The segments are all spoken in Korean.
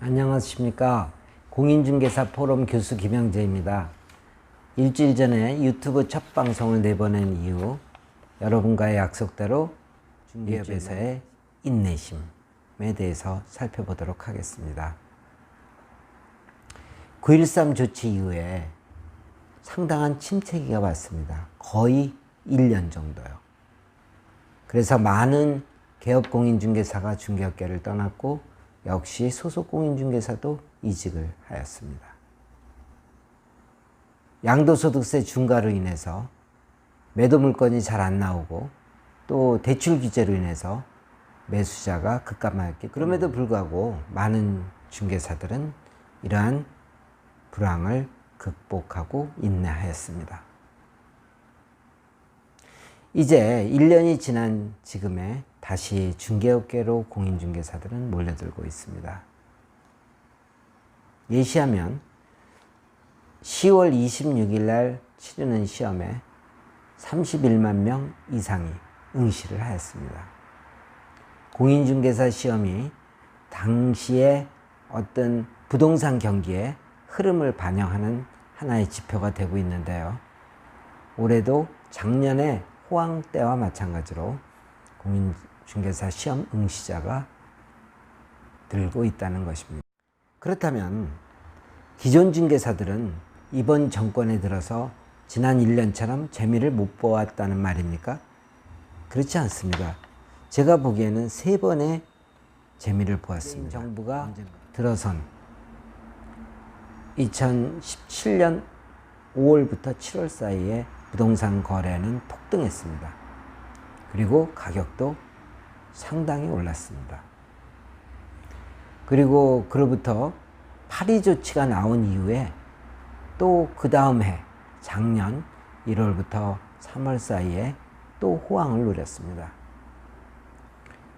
안녕하십니까. 공인중개사 포럼 교수 김영재입니다. 일주일 전에 유튜브 첫 방송을 내보낸 이후 여러분과의 약속대로 중개업에서의 인내심에 대해서 살펴보도록 하겠습니다. 9.13 조치 이후에 상당한 침체기가 왔습니다. 거의 1년 정도요. 그래서 많은 개업 공인중개사가 중개업계를 떠났고 역시 소속 공인중개사도 이직을 하였습니다. 양도소득세 중과로 인해서 매도 물건이 잘 안 나오고 또 대출 규제로 인해서 매수자가 급감하였기 때문에 그럼에도 불구하고 많은 중개사들은 이러한 불황을 극복하고 인내하였습니다. 이제 1년이 지난 지금에 다시 중개업계로 공인중개사들은 몰려들고 있습니다. 예시하면 10월 26일 날 치르는 시험에 31만 명 이상이 응시를 하였습니다. 공인중개사 시험이 당시에 어떤 부동산 경기의 흐름을 반영하는 하나의 지표가 되고 있는데요. 올해도 작년에 호황 때와 마찬가지로 공인중개사 시험 응시자가 늘고 있다는 것입니다. 그렇다면 기존 중개사들은 이번 정권에 들어서 지난 1년처럼 재미를 못 보았다는 말입니까? 그렇지 않습니다. 제가 보기에는 3번의 재미를 보았습니다. 정부가 들어선 2017년 5월부터 7월 사이에 부동산 거래는 폭등했습니다. 그리고 가격도 상당히 올랐습니다. 그리고 그로부터 파리 조치가 나온 이후에 또 그 다음 해 작년 1월부터 3월 사이에 또 호황을 누렸습니다.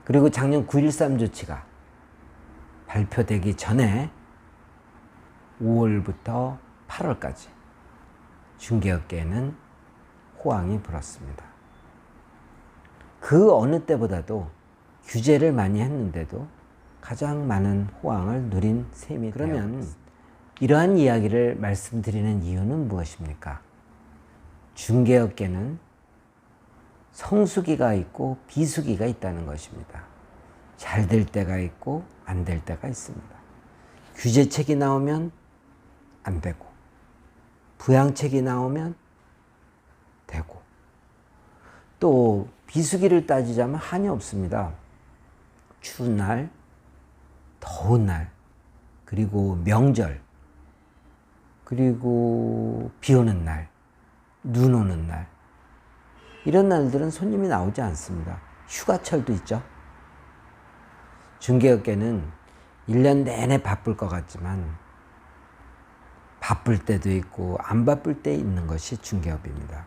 그리고 작년 9.13 조치가 발표되기 전에 5월부터 8월까지 중개업계에는 호황이 불었습니다. 그 어느 때보다도 규제를 많이 했는데도 가장 많은 호황을 누린 셈이 그러면 이러한 이야기를 말씀드리는 이유는 무엇입니까? 중개업계는 성수기가 있고 비수기가 있다는 것입니다. 잘 될 때가 있고 안 될 때가 있습니다. 규제책이 나오면 안 되고 부양책이 나오면 되고 또 비수기를 따지자면 한이 없습니다. 추운 날, 더운 날, 그리고 명절, 그리고 비 오는 날, 눈 오는 날 이런 날들은 손님이 나오지 않습니다. 휴가철도 있죠. 중개업계는 1년 내내 바쁠 것 같지만 바쁠 때도 있고 안 바쁠 때 있는 것이 중개업입니다.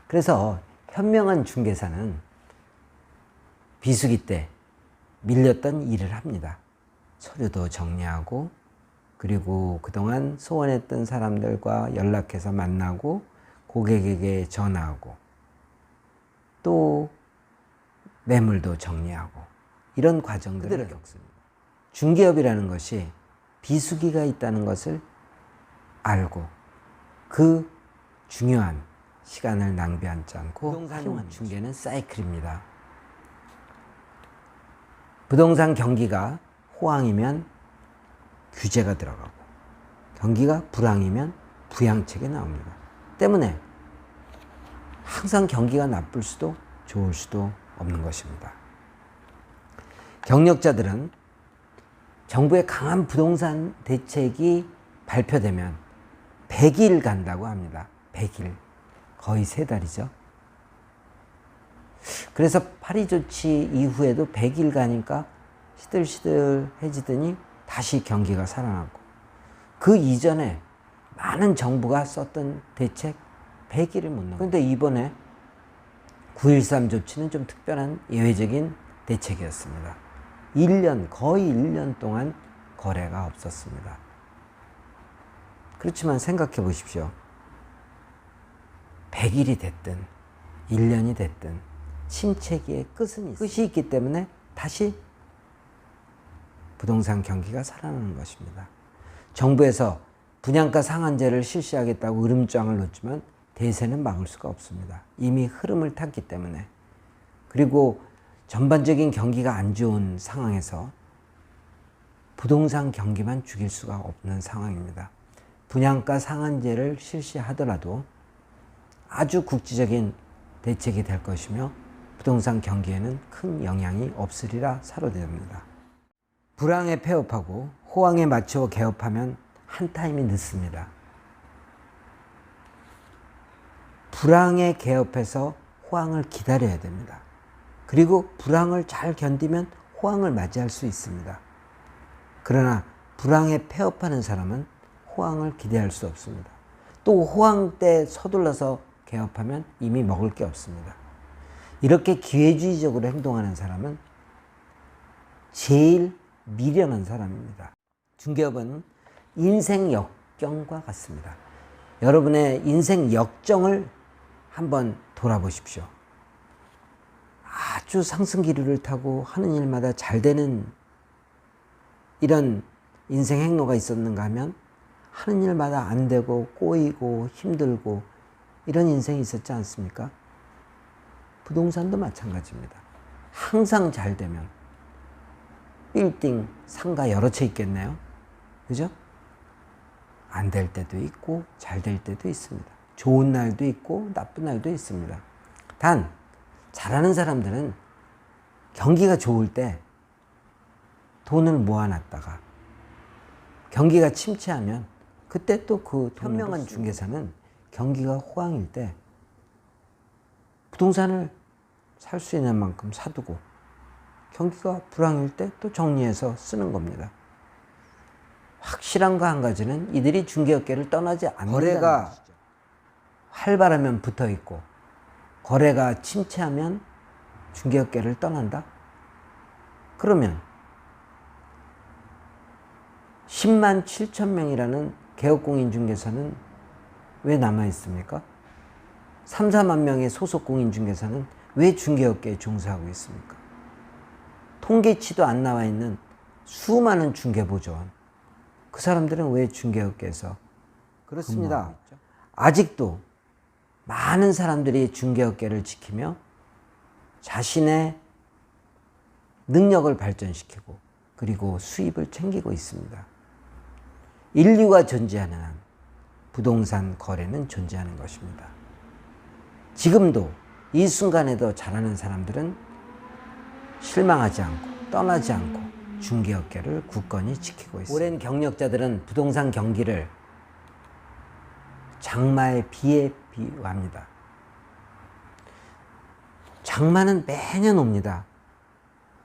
그래서 현명한 중개사는 비수기 때 밀렸던 일을 합니다. 서류도 정리하고 그리고 그동안 소원했던 사람들과 연락해서 만나고 고객에게 전화하고 또 매물도 정리하고 이런 과정들을 겪습니다. 중개업이라는 것이 비수기가 있다는 것을 알고 그 중요한 시간을 낭비하지 않고 부동산 중개는 사이클입니다. 부동산 경기가 호황이면 규제가 들어가고 경기가 불황이면 부양책이 나옵니다. 때문에 항상 경기가 나쁠 수도 좋을 수도 없는 것입니다. 경력자들은 정부의 강한 부동산 대책이 발표되면 100일 간다고 합니다. 100일. 거의 3달이죠. 그래서 파리 조치 이후에도 100일 가니까 시들시들해지더니 다시 경기가 살아나고 그 이전에 많은 정부가 썼던 대책 100일을 못 넘어요. 그런데 이번에 9.13 조치는 좀 특별한 예외적인 대책이었습니다. 1년, 거의 1년 동안 거래가 없었습니다. 그렇지만 생각해 보십시오. 100일이 됐든 1년이 됐든 침체기의 끝이 있기 때문에 다시 부동산 경기가 살아나는 것입니다. 정부에서 분양가 상한제를 실시하겠다고 으름장을 놓지만 대세는 막을 수가 없습니다. 이미 흐름을 탔기 때문에. 그리고 전반적인 경기가 안 좋은 상황에서 부동산 경기만 죽일 수가 없는 상황입니다. 분양가 상한제를 실시하더라도 아주 국지적인 대책이 될 것이며 부동산 경기에는 큰 영향이 없으리라 사료됩니다. 불황에 폐업하고 호황에 맞춰 개업하면 한 타임이 늦습니다. 불황에 개업해서 호황을 기다려야 됩니다. 그리고 불황을 잘 견디면 호황을 맞이할 수 있습니다. 그러나 불황에 폐업하는 사람은 호황을 기대할 수 없습니다. 또 호황 때 서둘러서 개업하면 이미 먹을 게 없습니다. 이렇게 기회주의적으로 행동하는 사람은 제일 미련한 사람입니다. 중개업은 인생 역경과 같습니다. 여러분의 인생 역정을 한번 돌아보십시오. 아주 상승 기류를 타고 하는 일마다 잘 되는 이런 인생 행로가 있었는가 하면 하는 일마다 안 되고 꼬이고 힘들고 이런 인생이 있었지 않습니까? 부동산도 마찬가지입니다. 항상 잘 되면 빌딩, 상가 여러 채 있겠네요. 그죠? 안 될 때도 있고 잘 될 때도 있습니다. 좋은 날도 있고 나쁜 날도 있습니다. 단 잘하는 사람들은 경기가 좋을 때 돈을 모아놨다가 경기가 침체하면 그때 또 그 현명한 중개사는 경기가 호황일 때 부동산을 살 수 있는 만큼 사두고 경기가 불황일 때 또 정리해서 쓰는 겁니다. 확실한 거 한 가지는 이들이 중개업계를 떠나지 않는다는 거래가 것이죠. 활발하면 붙어 있고 거래가 침체하면 중개업계를 떠난다? 그러면 10만 7천 명이라는 개업공인중개사는 왜 남아있습니까? 3, 4만 명의 소속공인중개사는 왜 중개업계에 종사하고 있습니까? 통계치도 안 나와 있는 수많은 중개보조원, 그 사람들은 왜 중개업계에서 그렇습니다. 아직도 많은 사람들이 중개업계를 지키며 자신의 능력을 발전시키고 그리고 수입을 챙기고 있습니다. 인류가 존재하는 한 부동산 거래는 존재하는 것입니다. 지금도 이 순간에도 잘하는 사람들은 실망하지 않고 떠나지 않고 중개업계를 굳건히 지키고 있습니다. 오랜 경력자들은 부동산 경기를 장마의 비에 비유합니다. 장마는 매년 옵니다.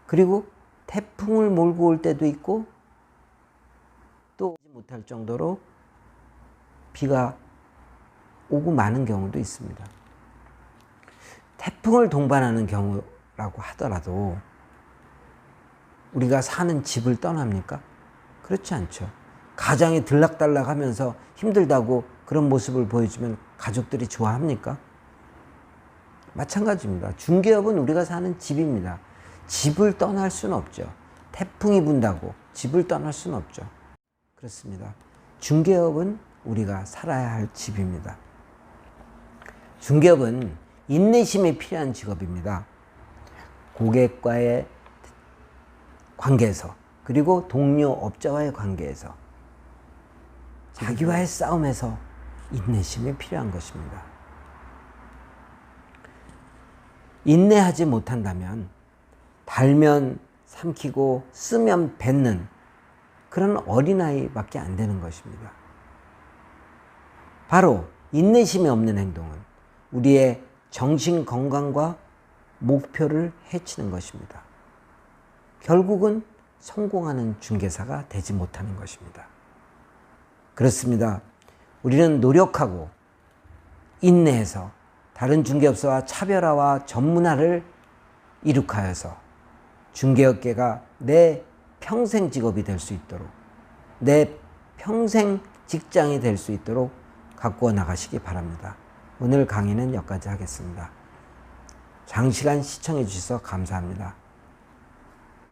그리고 태풍을 몰고 올 때도 있고 또 오지 못할 정도로 비가 오고 마는 경우도 있습니다. 태풍을 동반하는 경우라고 하더라도 우리가 사는 집을 떠납니까? 그렇지 않죠. 가장이 들락달락하면서 힘들다고 그런 모습을 보여주면 가족들이 좋아합니까? 마찬가지입니다. 중개업은 우리가 사는 집입니다. 집을 떠날 수는 없죠. 태풍이 분다고 집을 떠날 수는 없죠. 그렇습니다. 중개업은 우리가 살아야 할 집입니다. 중개업은 인내심이 필요한 직업입니다. 고객과의 관계에서 그리고 동료 업자와의 관계에서 자기와의 싸움에서 인내심이 필요한 것입니다. 인내하지 못한다면 달면 삼키고 쓰면 뱉는 그런 어린아이밖에 안 되는 것입니다. 바로 인내심이 없는 행동은 우리의 정신 건강과 목표를 해치는 것입니다. 결국은 성공하는 중개사가 되지 못하는 것입니다. 그렇습니다. 우리는 노력하고 인내해서 다른 중개업소와 차별화와 전문화를 이룩하여서 중개업계가 내 평생 직업이 될 수 있도록 내 평생 직장이 될 수 있도록 가꾸어 나가시기 바랍니다. 오늘 강의는 여기까지 하겠습니다. 장시간 시청해 주셔서 감사합니다.